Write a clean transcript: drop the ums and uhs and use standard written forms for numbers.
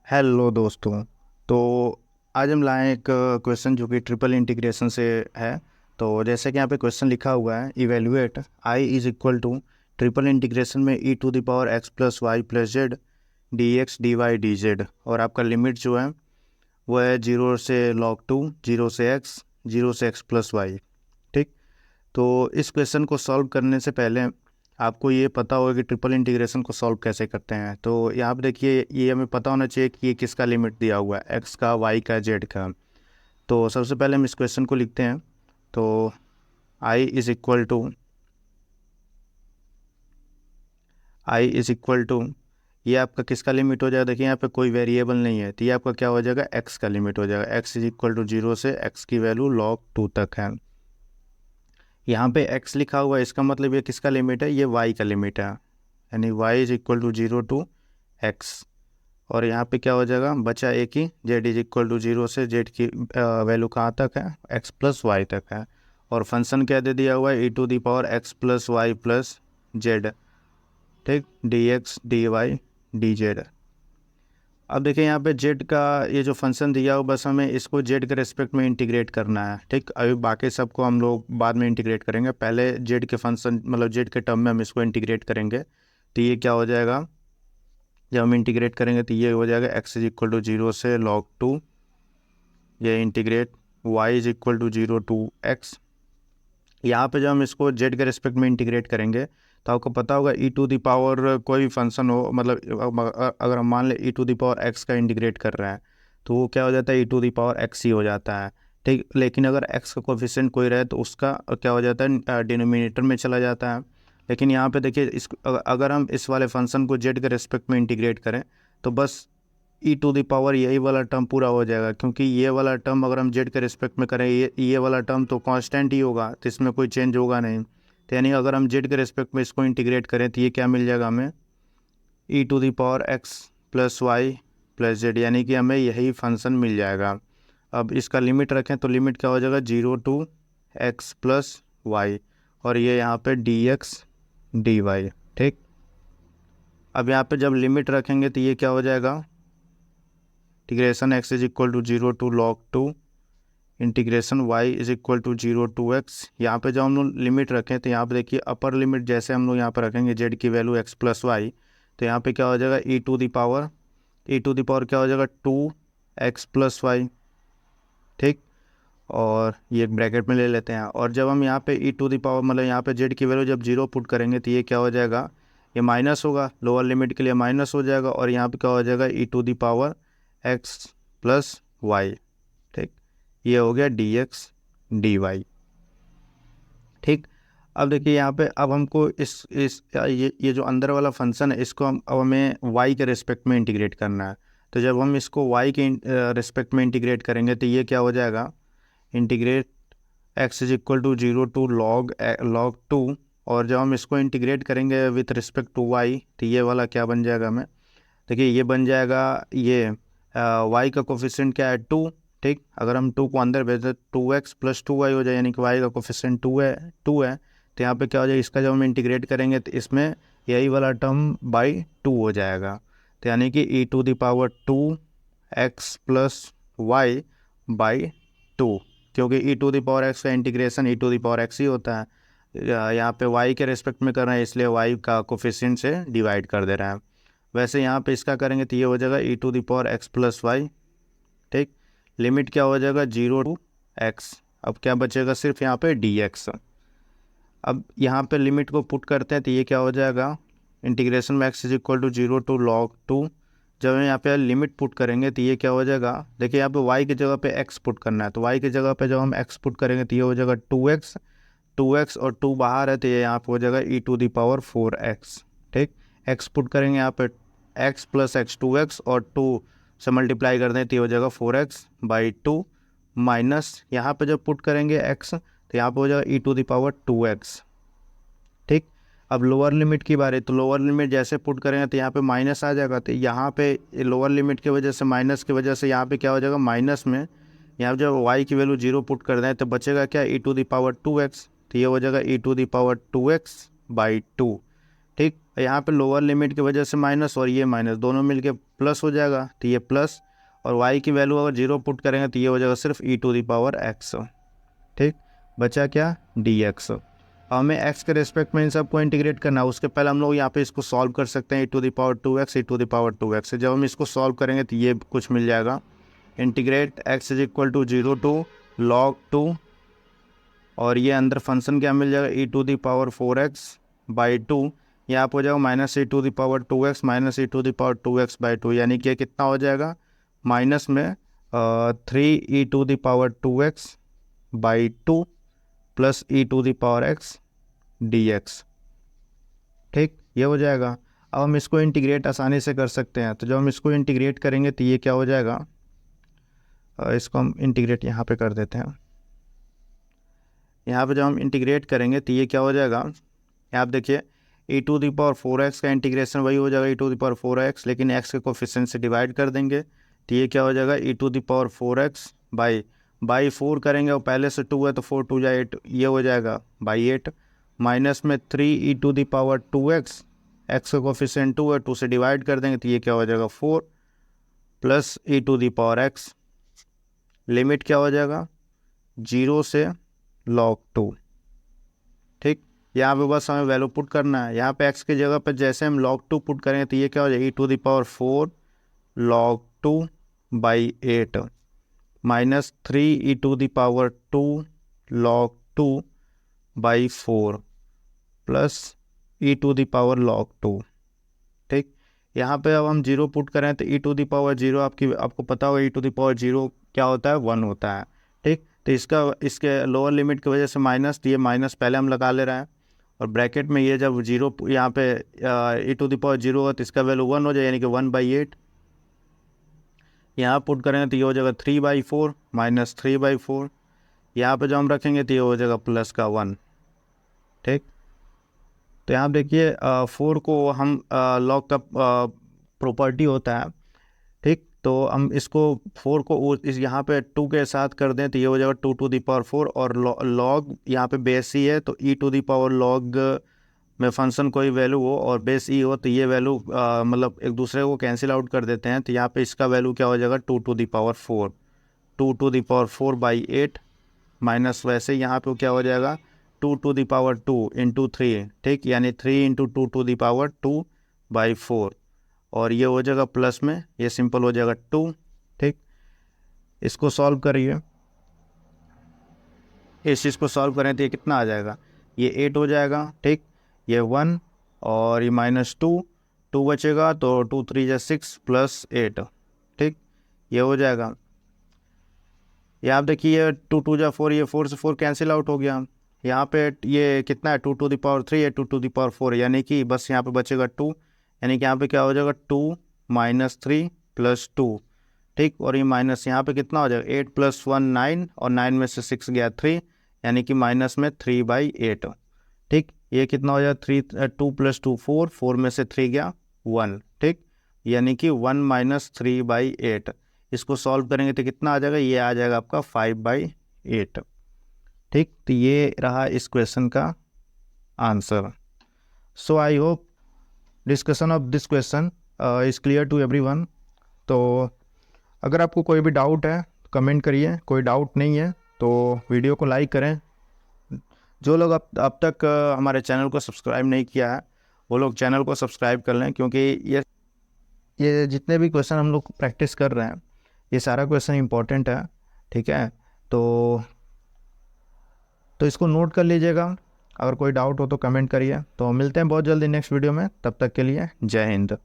Hello दोस्तों। तो आज हम लाए एक क्वेश्चन जो कि ट्रिपल इंटीग्रेशन से है। तो जैसे कि यहाँ पे क्वेश्चन लिखा हुआ है, evaluate I is equal to triple integration में e to the power x plus y plus z d x d y d z, और आपका लिमिट जो है वो है 0 से log 2, 0 से x, 0 से x प्लस वाई। ठीक। तो इस क्वेश्चन को सॉल्व करने से पहले आपको ये पता होगा कि ट्रिपल इंटीग्रेशन को सॉल्व कैसे करते हैं। तो यहाँ पे देखिए, ये हमें पता होना चाहिए कि ये किसका लिमिट दिया हुआ है, एक्स का, वाई का, जेड का। तो सबसे पहले हम इस क्वेश्चन को लिखते हैं। तो आई इज इक्वल टू ये आपका किसका लिमिट हो जाएगा। देखिए यहाँ पे कोई वेरिएबल नहीं है, तो ये आपका क्या हो जाएगा, एक्स का लिमिट हो जाएगा। एक्स इज इक्वल टू 0 से x की वैल्यू log 2 तक है। यहाँ पे x लिखा हुआ है, इसका मतलब ये किसका लिमिट है, ये y का लिमिट है, यानी y is equal to 0 to x। और यहाँ पे क्या हो जाएगा, बचा एक ही, z इज इक्वल टू 0 से z की वैल्यू कहाँ तक है, x प्लस वाई तक है। और फंक्शन क्या दे दिया हुआ है, e to the power x plus y plus z. ठीक, d x d y d z. अब देखिए यहाँ पे जेड का ये जो फंक्शन दिया हो, बस हमें इसको जेड के रेस्पेक्ट में इंटीग्रेट करना है। ठीक, अभी बाकी सबको हम लोग बाद में इंटीग्रेट करेंगे, पहले जेड के फंक्शन मतलब जेड के टर्म में हम इसको इंटीग्रेट करेंगे। तो ये क्या हो जाएगा, जब हम इंटीग्रेट करेंगे तो ये हो जाएगा एक्स इज इक्वल टू 0 से log 2, ये integrate y is equal to 0 to x। यहाँ पे जब हम इसको जेड के रेस्पेक्ट में इंटीग्रेट करेंगे तो आपको पता होगा ई टू दी पावर कोई भी फंक्शन हो, मतलब अगर हम मान लें ई टू दी पावर एक्स का इंटीग्रेट कर रहे हैं तो वो क्या हो जाता है, e to the power x ही हो जाता है। ठीक, लेकिन अगर एक्स का कोफिशिएंट कोई रहे तो उसका क्या हो जाता है, डिनोमिनेटर में चला जाता है। लेकिन यहाँ पे देखिए, इस अगर हम इस वाले फंक्शन को जेड के रेस्पेक्ट में इंटीग्रेट करें तो बस ई टू दी पावर यही वाला टर्म पूरा हो जाएगा, क्योंकि ये वाला टर्म अगर हम जेड के रिस्पेक्ट में करें, ये वाला टर्म तो कांस्टेंट ही होगा, तो इसमें कोई चेंज होगा नहीं। तो यानी अगर हम जेड के रिस्पेक्ट में इसको इंटीग्रेट करें तो ये क्या मिल जाएगा हमें, e to the power x plus y plus z, यानी कि हमें यही फंक्शन मिल जाएगा। अब इसका लिमिट रखें तो लिमिट क्या हो जाएगा, 0 to x प्लस वाई, और ये यहाँ पे डी एक्स डी वाई। ठीक, अब यहाँ पे जब लिमिट रखेंगे तो ये क्या हो जाएगा, integration x is equal to 0 to log 2, integration y is equal to 0 to x। यहाँ पे जब हम लोग लिमिट रखें तो यहाँ पे देखिए, अपर लिमिट जैसे हम लोग यहाँ पर रखेंगे z की वैल्यू x प्लस वाई, तो यहाँ पे क्या हो जाएगा, e टू दी पावर क्या हो जाएगा, 2x प्लस वाई। ठीक, और ये एक ब्रैकेट में ले लेते हैं। और जब हम यहाँ पे ई टू दी पावर मतलब यहाँ पे z की वैल्यू जब 0 पुट करेंगे तो ये क्या हो जाएगा, ये माइनस होगा, लोअर लिमिट के लिए माइनस हो जाएगा, और यहाँ पे क्या हो जाएगा, e to the power x plus y. ठीक, ये हो गया डी एक्स डी वाई। ठीक, अब देखिए यहाँ पे, अब हमको इस ये जो अंदर वाला फंक्शन है, इसको हम अब हमें y के रिस्पेक्ट में इंटीग्रेट करना है। तो जब हम इसको y के रिस्पेक्ट में इंटीग्रेट करेंगे तो ये क्या हो जाएगा, integrate x is equal to 0 to log 2। और जब हम इसको इंटीग्रेट करेंगे विथ रिस्पेक्ट टू y तो ये वाला क्या बन जाएगा हमें, देखिए ये बन जाएगा, ये y का कोफिशिएंट क्या है, 2। ठीक, अगर हम 2 को अंदर भेज दें 2x प्लस 2y हो जाए, यानी कि y का कोफिशिएंट 2 है। तो यहाँ पे क्या हो जाएगा, इसका जब हम इंटीग्रेट करेंगे तो इसमें यही वाला टर्म बाई 2 हो जाएगा। तो यानी कि e to the power 2x plus y by 2, क्योंकि e to the power x का integration e to the power x ही होता है। यहाँ पे y के रेस्पेक्ट में कर रहे हैं, इसलिए y का कोफिशिएंट से डिवाइड कर दे रहे हैं। वैसे यहाँ पे इसका करेंगे तो ये हो जाएगा e to the power x plus y. ठीक, लिमिट क्या हो जाएगा, 0 to x। अब क्या बचेगा, सिर्फ यहाँ पे dx। अब यहाँ पे लिमिट को पुट करते हैं तो ये क्या हो जाएगा, इंटीग्रेशन में x is equal to 0 to log 2। जब हम यहाँ पे लिमिट पुट करेंगे तो ये क्या हो जाएगा, देखिए यहाँ पे y की जगह पे x पुट करना है, तो y की जगह पे जब हम x पुट करेंगे तो ये हो जाएगा 2x और 2 बाहर है तो ये यहाँ पे हो जाएगा e to the power 4x। ठीक, x पुट करेंगे यहाँ पे, x प्लस एक्स 2x और 2 से मल्टीप्लाई कर दें तो ये हो जाएगा 4x बाई 2, माइनस यहाँ पे जब पुट करेंगे x तो यहाँ पे हो जाएगा e to the power 2x। ठीक, अब लोअर लिमिट की बारी, तो लोअर लिमिट जैसे पुट करेंगे तो यहाँ पे माइनस आ जाएगा, तो यहाँ पे लोअर लिमिट की वजह से, माइनस की वजह से यहाँ पे क्या हो जाएगा, माइनस में यहाँ जब y की वैल्यू 0 पुट कर दें तो बचेगा क्या, ई टू दी पावर 2x। तो ये हो जाएगा e to the power 2x by 2, ठीक। यहाँ पे लोअर लिमिट की वजह से माइनस और ये माइनस दोनों मिलके प्लस हो जाएगा, तो ये प्लस, और y की वैल्यू अगर 0 पुट करेंगे तो ये हो जाएगा सिर्फ e⁻x। ठीक, बचा क्या, dx। हमें x के रेस्पेक्ट में इन सबको इंटीग्रेट करना है। उसके पहले हम लोग यहाँ पे इसको सॉल्व कर सकते हैं, e⁻2x e⁻2x। जब हम इसको सॉल्व करेंगे तो ये कुछ मिल जाएगा, integrate x is equal to 0 to log 2, और ये अंदर फंक्शन क्या मिल जाएगा, e⁻4x/2, यहाँ पर हो जाएगा -e⁻2x -e⁻2x/2, यानी कि कितना हो जाएगा, माइनस में 3e⁻2x/2 प्लस e⁻x dx। ठीक, ये हो जाएगा। अब हम इसको इंटीग्रेट आसानी से कर सकते हैं, तो जब हम इसको इंटीग्रेट करेंगे तो ये क्या हो जाएगा, इसको हम इंटीग्रेट यहाँ पे कर देते हैं। यहाँ पे जब हम इंटीग्रेट करेंगे तो ये क्या हो जाएगा, यहाँ पे देखिए e⁻4x का इंटीग्रेशन वही हो जाएगा e⁻4x, लेकिन x के कोफिशिएंट से डिवाइड कर देंगे तो ये क्या हो जाएगा e⁻4x बाई 4 करेंगे, और पहले से 2 है तो 4 2 8, ये हो जाएगा बाई 8, माइनस में 3e⁻2x, x का कोफिशिएंट 2 है, 2 से डिवाइड कर देंगे तो ये क्या हो जाएगा 4 प्लस e⁻x, लिमिट क्या हो जाएगा 0 से log 2। ठीक, यहाँ पे बस हमें वैल्यू पुट करना है। यहाँ पे x की जगह पर जैसे हम log 2 पुट करेंगे तो ये क्या हो जाएगा e⁻4 log 2/8 minus 3e⁻2 log 2/4 plus e⁻log 2। ठीक, यहाँ पे अब हम 0 पुट करें तो e⁻0 आपको पता होगा e⁻0 क्या होता है, 1 होता है। ठीक, तो इसके लोअर लिमिट की वजह से माइनस, तो ये माइनस पहले हम लगा ले रहे हैं, और ब्रैकेट में ये जब 0 यहाँ पे e⁻0 होगा तो इसका वैल्यू 1 हो जाए, यानी कि 1/8। यहाँ पुट करेंगे तो ये हो जाएगा 3/4 माइनस 3/4, यहाँ पे जो हम रखेंगे तो ये हो जाएगा प्लस का 1। ठीक, तो यहाँ देखिए 4 को हम लॉग का प्रॉपर्टी होता है। ठीक, तो हम इसको 4 को इस यहाँ पे 2 के साथ कर दें तो ये हो जाएगा 2⁴, और लॉग यहाँ पे बेस ही है, तो e⁻log में फंक्शन कोई वैल्यू हो और बेस ई हो तो ये वैल्यू मतलब एक दूसरे को कैंसिल आउट कर देते हैं, तो यहाँ पे इसका वैल्यू क्या हो जाएगा 2⁴, 2⁴/8 माइनस, वैसे यहाँ पे क्या हो जाएगा 2⁻2 इंटू 3। ठीक, यानी 3 × 2⁻2/4, और ये हो जाएगा प्लस में, ये सिंपल हो जाएगा 2। ठीक, इसको सॉल्व करिए, इस चीज़ को सॉल्व करें तो ये कितना आ जाएगा, ये 8 हो जाएगा। ठीक, ये 1 और ये -2 बचेगा, तो 2 3 6 प्लस 8। ठीक, ये हो जाएगा। ये आप देखिए 2 2 4, ये 4 से 4 कैंसिल आउट हो गया। यहाँ पे ये कितना है 2⁻3 है, 2⁻4, यानी कि बस यहाँ पे बचेगा 2, यानी कि यहाँ पे क्या हो जाएगा 2 - 3 + 2। ठीक, और ये माइनस यहाँ पे कितना हो जाएगा 8 + 1 9, और 9 में से 6 गया 3, यानी कि माइनस में 3/8। ठीक, ये कितना हो जाएगा 2 + 2 4, 4 में से 3 गया 1। ठीक, यानी कि 1 - 3/8। इसको सॉल्व करेंगे तो कितना आ जाएगा, ये आ जाएगा आपका 5/8। ठीक, तो ये रहा इस क्वेश्चन का answer. So I hope discussion of this question is clear to everyone. तो अगर आपको कोई भी डाउट है कमेंट करिए, कोई डाउट नहीं है तो वीडियो को लाइक करें। जो लोग अब तक हमारे चैनल को सब्सक्राइब नहीं किया है वो लोग चैनल को सब्सक्राइब कर लें, क्योंकि ये जितने भी क्वेश्चन हम लोग प्रैक्टिस कर रहे हैं ये सारा क्वेश्चन इंपॉर्टेंट है। ठीक है, तो इसको नोट कर लीजिएगा। अगर कोई डाउट हो तो कमेंट करिए। तो मिलते हैं बहुत जल्दी नेक्स्ट वीडियो में, तब तक के लिए जय हिंद।